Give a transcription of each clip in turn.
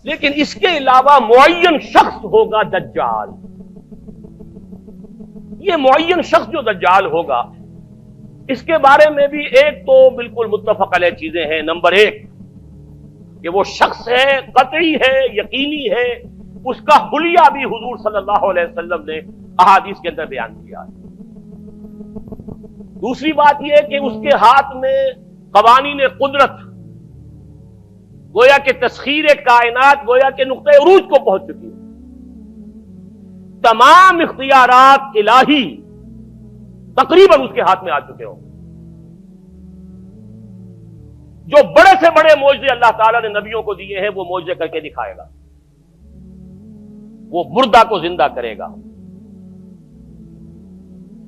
لیکن اس کے علاوہ معین شخص ہوگا دجال. یہ معین شخص جو دجال ہوگا اس کے بارے میں بھی ایک تو بالکل متفق علیہ چیزیں ہیں. نمبر ایک کہ وہ شخص ہے، قطعی ہے، یقینی ہے، اس کا حلیہ بھی حضور صلی اللہ علیہ وسلم نے احادیث کے اندر بیان کیا ہے. دوسری بات یہ کہ اس کے ہاتھ میں قوانین قدرت، گویا کہ تسخیر کائنات گویا کہ نقطہ عروج کو پہنچ چکی ہے. تمام اختیارات الہی تقریباً اس کے ہاتھ میں آ چکے ہوں. جو بڑے سے بڑے معجزے اللہ تعالیٰ نے نبیوں کو دیے ہیں وہ معجزے کر کے دکھائے گا. وہ مردہ کو زندہ کرے گا،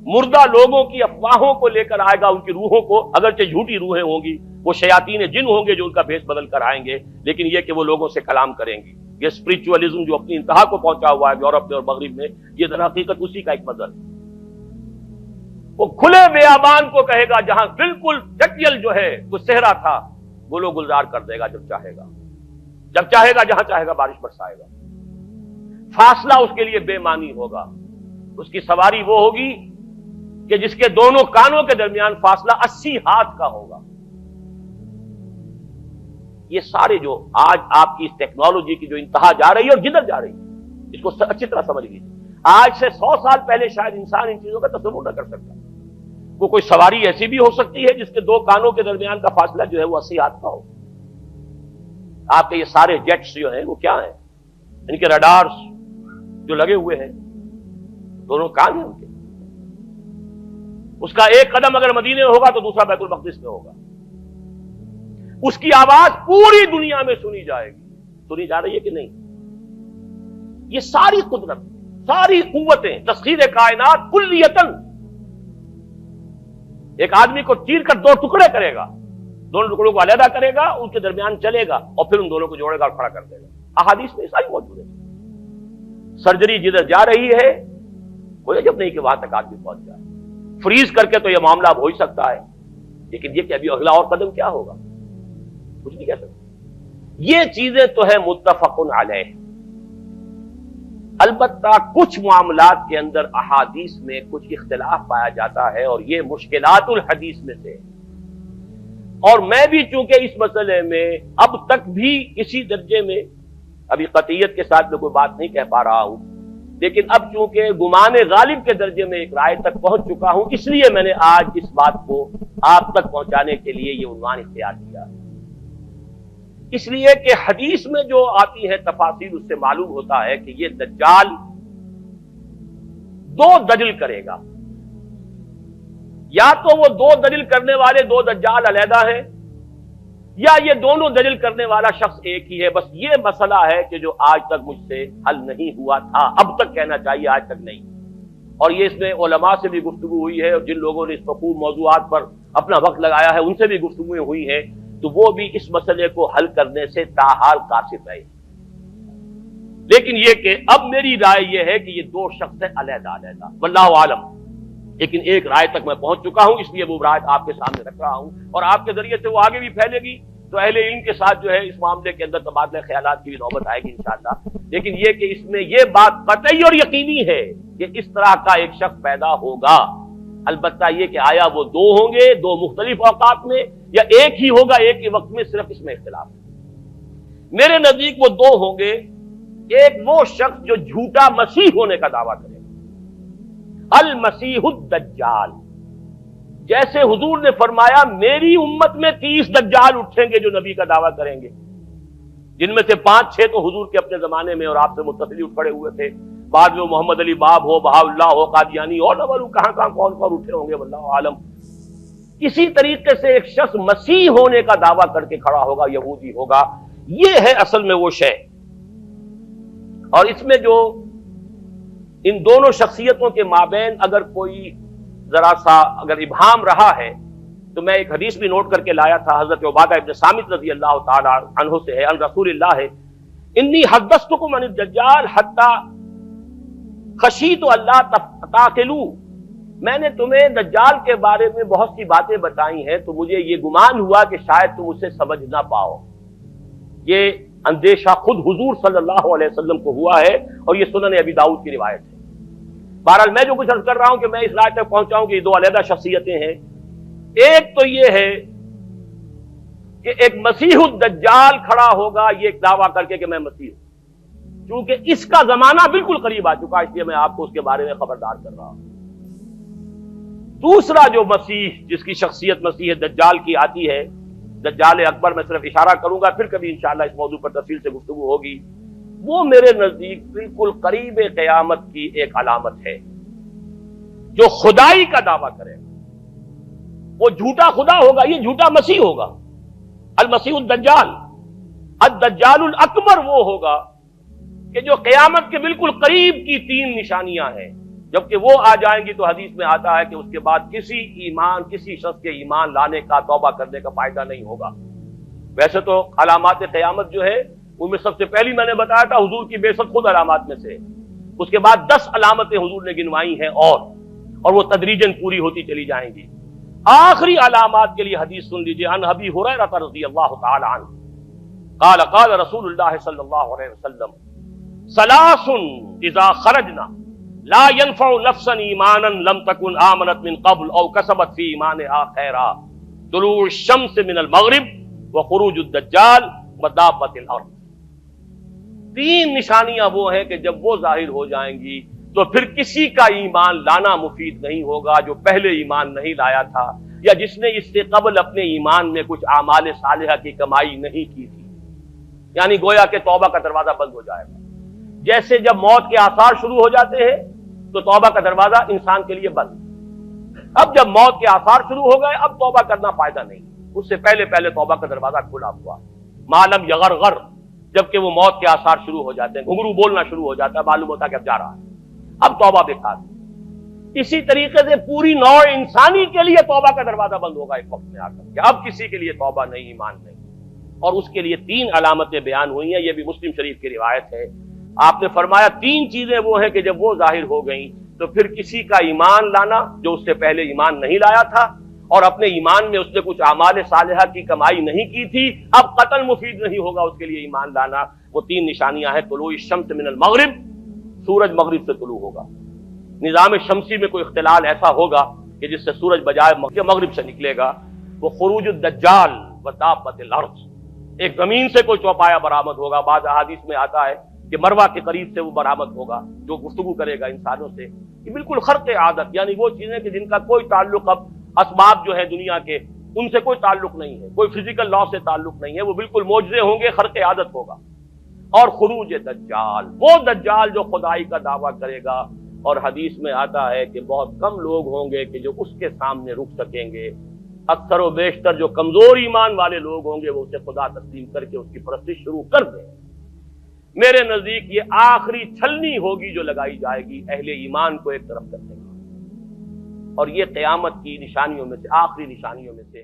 مردہ لوگوں کی افواہوں کو لے کر آئے گا، ان کی روحوں کو، اگرچہ جھوٹی روحیں ہوں گی، وہ شیاطین جن ہوں گے جو ان کا بھیس بدل کر آئیں گے، لیکن یہ کہ وہ لوگوں سے کلام کریں گی. یہ اسپرچولیزم جو اپنی انتہا کو پہنچا ہوا ہے یورپ میں اور مغرب میں، یہ در حقیقت اسی کا ایک مظہر ہے. وہ کھلے بیابان کو کہے گا جہاں بالکل ٹکیل جو ہے وہ صحرا تھا، گلو گلزار کر دے گا جب چاہے گا، جب چاہے گا، جہاں چاہے گا بارش برسائے گا. فاصلہ اس کے لیے بے معنی ہوگا. اس کی سواری وہ ہوگی کہ جس کے دونوں کانوں کے درمیان فاصلہ 80 ہاتھ کا ہوگا. یہ سارے جو آج آپ کی اس ٹیکنالوجی کی جو انتہا جا رہی ہے اور جدھر جا رہی ہے، اس کو اچھی طرح سمجھ لیجیے. آج سے 100 سال پہلے شاید انسان ان چیزوں کا تصور نہ کر سکتا. وہ کوئی سواری ایسی بھی ہو سکتی ہے جس کے دو کانوں کے درمیان کا فاصلہ جو ہے وہ 80 ہاتھ کا ہو. آپ کے یہ سارے جیٹس جو ہیں وہ کیا ہیں؟ ان کے رڈارز جو لگے ہوئے ہیں، دونوں کان ہیں ان کے. اس کا ایک قدم اگر مدینے میں ہوگا تو دوسرا بیت المقدس میں ہوگا. اس کی آواز پوری دنیا میں سنی جائے گی. سنی جا رہی ہے کہ نہیں؟ یہ ساری قدرت، ساری قوتیں، تسخیر کائنات کلیتاً ایک آدمی کو چیر کر 2 ٹکڑے کرے گا، دونوں ٹکڑوں کو علیحدہ کرے گا، ان کے درمیان چلے گا اور پھر ان دونوں کو جوڑے گا اور کھڑا کر دے گا. احادیث میں ساری موجود ہے. سرجری جدھر جا رہی ہے کوئی عجب نہیں کہ وہاں تک آدمی پہنچ جائے. فریز کر کے تو یہ معاملہ اب ہو ہی سکتا ہے، لیکن یہ کہ ابھی اگلا اور قدم کیا ہوگا کچھ نہیں کہہ سکتے. یہ چیزیں تو ہے متفق علیہ. البتہ کچھ معاملات کے اندر احادیث میں کچھ اختلاف پایا جاتا ہے اور یہ مشکلات الحدیث میں سے. اور میں بھی چونکہ اس مسئلے میں اب تک بھی کسی درجے میں ابھی قطعیت کے ساتھ میں کوئی بات نہیں کہہ پا رہا ہوں، لیکن اب چونکہ گمان غالب کے درجے میں ایک رائے تک پہنچ چکا ہوں، اس لیے میں نے آج اس بات کو آپ تک پہنچانے کے لیے یہ عنوان اختیار کیا. اس لیے کہ حدیث میں جو آتی ہے تفاصیل، اس سے معلوم ہوتا ہے کہ یہ دجال 2 دجل کرے گا. یا تو وہ 2 دجل کرنے والے 2 دجال علیحدہ ہیں، یا یہ دونوں دجل کرنے والا شخص ایک ہی ہے. بس یہ مسئلہ ہے کہ جو آج تک مجھ سے حل نہیں ہوا تھا، اب تک کہنا چاہیے آج تک نہیں. اور یہ اس میں علماء سے بھی گفتگو ہوئی ہے، اور جن لوگوں نے اس مفہوم موضوعات پر اپنا وقت لگایا ہے ان سے بھی گفتگویں ہوئی ہیں، تو وہ بھی اس مسئلے کو حل کرنے سے تاحال قاصر رہے. لیکن یہ کہ اب میری رائے یہ ہے کہ یہ 2 شخص ہیں علیحدہ علیحدہ، واللہ عالم. لیکن ایک رائے تک میں پہنچ چکا ہوں، اس لیے وہ رائے آپ کے سامنے رکھ رہا ہوں، اور آپ کے ذریعے سے وہ آگے بھی پھیلے گی تو اہل علم کے ساتھ جو ہے اس معاملے کے اندر تبادلہ خیالات کی بھی نوبت آئے گی انشاءاللہ. لیکن یہ کہ اس میں یہ بات قطعی اور یقینی ہے کہ اس طرح کا ایک شخص پیدا ہوگا. البتہ یہ کہ آیا وہ 2 ہوں گے 2 مختلف اوقات میں، یا ایک ہی ہوگا ایک ہی وقت میں، صرف اس میں اختلاف ہے. میرے نزدیک وہ 2 ہوں گے. ایک وہ شخص جو جھوٹا مسیح ہونے کا دعویٰ کرے گا، المسیح الدجال. جیسے حضور نے فرمایا میری امت میں 30 دجال اٹھیں گے جو نبی کا دعویٰ کریں گے، جن میں سے 5-6 تو حضور کے اپنے زمانے میں اور آپ سے متصل اٹھ کھڑے ہوئے تھے. بعد میں محمد علی باب ہو، بہاء اللہ ہو، قادیانی اور نہ معلوم کہاں کہاں کون کون اٹھے ہوں گے، واللہ عالم. کسی طریقے سے ایک شخص مسیح ہونے کا دعویٰ کر کے کھڑا ہوگا، یہودی ہوگا. یہ ہے اصل میں وہ شے. اور اس میں جو ان دونوں شخصیتوں کے مابین اگر کوئی ذرا سا اگر ابہام رہا ہے تو میں ایک حدیث بھی نوٹ کر کے لایا تھا، حضرت عبادہ ابن صامت رضی اللہ تعالی عنہ سے ہے، ان رسول اللہ ہے، انی حدثتکم عن الدجال حتی خشیت اللہ تعقلوا. میں نے تمہیں دجال کے بارے میں بہت سی باتیں بتائی ہیں تو مجھے یہ گمان ہوا کہ شاید تم اسے سمجھ نہ پاؤ. یہ اندیشہ خود حضور صلی اللہ علیہ وسلم کو ہوا ہے، اور یہ سنن ابی داؤد کی روایت ہے۔ بہرحال میں جو کچھ عرض کر رہا ہوں کہ میں اس رائے تک پہنچاؤں کہ یہ دو علیحدہ شخصیتیں ہیں۔ ایک تو یہ ہے کہ ایک مسیح الدجال کھڑا ہوگا یہ ایک دعویٰ کر کے کہ میں مسیح ہوں، چونکہ اس کا زمانہ بالکل قریب آ چکا، اس لیے میں آپ کو اس کے بارے میں خبردار کر رہا ہوں۔ دوسرا جو مسیح جس کی شخصیت مسیح دجال کی آتی ہے، دجال اکبر، میں صرف اشارہ کروں گا، پھر کبھی انشاءاللہ اس موضوع پر تفصیل سے گفتگو ہوگی، وہ میرے نزدیک بالکل قریب قیامت کی ایک علامت ہے۔ جو خدائی کا دعویٰ کرے وہ جھوٹا خدا ہوگا، یہ جھوٹا مسیح ہوگا، المسیح الدجال۔ الدجال الاکبر وہ ہوگا کہ جو قیامت کے بالکل قریب کی تین نشانیاں ہیں، جبکہ وہ آ جائیں گی تو حدیث میں آتا ہے کہ اس کے بعد کسی شخص کے ایمان لانے کا، توبہ کرنے کا فائدہ نہیں ہوگا۔ ویسے تو علامات قیامت جو ہے ان میں سب سے پہلی میں نے بتایا تھا حضور کی بعثت خود علامات میں سے، اس کے بعد 10 علامتیں حضور نے گنوائی ہیں، اور وہ تدریجاً پوری ہوتی چلی جائیں گی۔ آخری علامات کے لیے حدیث سن لیجیے، عن ابی ہریرہ رضی اللہ تعالی عنہ قال قال رسول اللہ صلی اللہ علیہ وسلم ثلاث اذا خرجنا لا ينفع نفسا ایمانا لم تكن آمنت من قبل او کسبت فی ایمانها خیرا، طلوع الشمس من المغرب وخروج الدجال ودابۃ الارض۔ تین نشانیاں وہ ہیں کہ جب وہ ظاہر ہو جائیں گی تو پھر کسی کا ایمان لانا مفید نہیں ہوگا جو پہلے ایمان نہیں لایا تھا، یا جس نے اس سے قبل اپنے ایمان میں کچھ اعمال صالحہ کی کمائی نہیں کی تھی۔ یعنی گویا کہ توبہ کا دروازہ بند ہو جائے گا۔ جیسے جب موت کے آثار شروع ہو جاتے ہیں تو توبہ کا دروازہ انسان کے لیے بند۔ اب جب موت کے آثار شروع ہو گئے اب توبہ کرنا فائدہ نہیں، اس سے پہلے توبہ کا دروازہ کھلا ہوا، معلوم یغرغر، جبکہ وہ موت کے آثار شروع ہو جاتے ہیں، گھنگرو بولنا شروع ہو جاتا ہے، معلوم ہوتا ہے کہ اب جا رہا ہے، اب توبہ بیکار۔ اسی طریقے سے پوری نوع انسانی کے لیے توبہ کا دروازہ بند ہوگا ایک وقت میں آ کر کہ اب کسی کے لیے توبہ نہیں، ایمان نہیں، اور اس کے لیے تین علامتیں بیان ہوئی ہیں، یہ بھی مسلم شریف کی روایت ہے۔ آپ نے فرمایا تین چیزیں وہ ہیں کہ جب وہ ظاہر ہو گئیں تو پھر کسی کا ایمان لانا جو اس سے پہلے ایمان نہیں لایا تھا، اور اپنے ایمان میں اس نے کچھ اعمال صالحہ کی کمائی نہیں کی تھی، اب قتل مفید نہیں ہوگا اس کے لیے ایمان لانا۔ وہ تین نشانیاں ہیں، طلوع الشمس من المغرب، سورج مغرب سے طلوع ہوگا، نظام شمسی میں کوئی اختلال ایسا ہوگا کہ جس سے سورج بجائے مغرب سے نکلے گا، وہ خروج الدجال ودابۃ الارض، ایک زمین سے کوئی چوپایا برآمد ہوگا، بعض احادیث میں آتا ہے کہ مروہ کے قریب سے وہ برآمد ہوگا جو گفتگو کرے گا انسانوں سے، کہ بالکل خرق عادت، یعنی وہ چیزیں کہ جن کا کوئی تعلق اب اسباب جو ہے دنیا کے ان سے کوئی تعلق نہیں ہے، کوئی فزیکل لا سے تعلق نہیں ہے، وہ بالکل معجزے ہوں گے، خرق عادت ہوگا۔ اور خروج دجال، وہ دجال جو خدائی کا دعویٰ کرے گا، اور حدیث میں آتا ہے کہ بہت کم لوگ ہوں گے کہ جو اس کے سامنے رک سکیں گے، اکثر و بیشتر جو کمزور ایمان والے لوگ ہوں گے وہ اسے خدا تسلیم کر کے اس کی پرستش شروع کر دیں۔ میرے نزدیک یہ آخری چھلنی ہوگی جو لگائی جائے گی اہل ایمان کو ایک طرف کرنے کی، اور یہ قیامت کی نشانیوں میں سے، آخری نشانیوں میں سے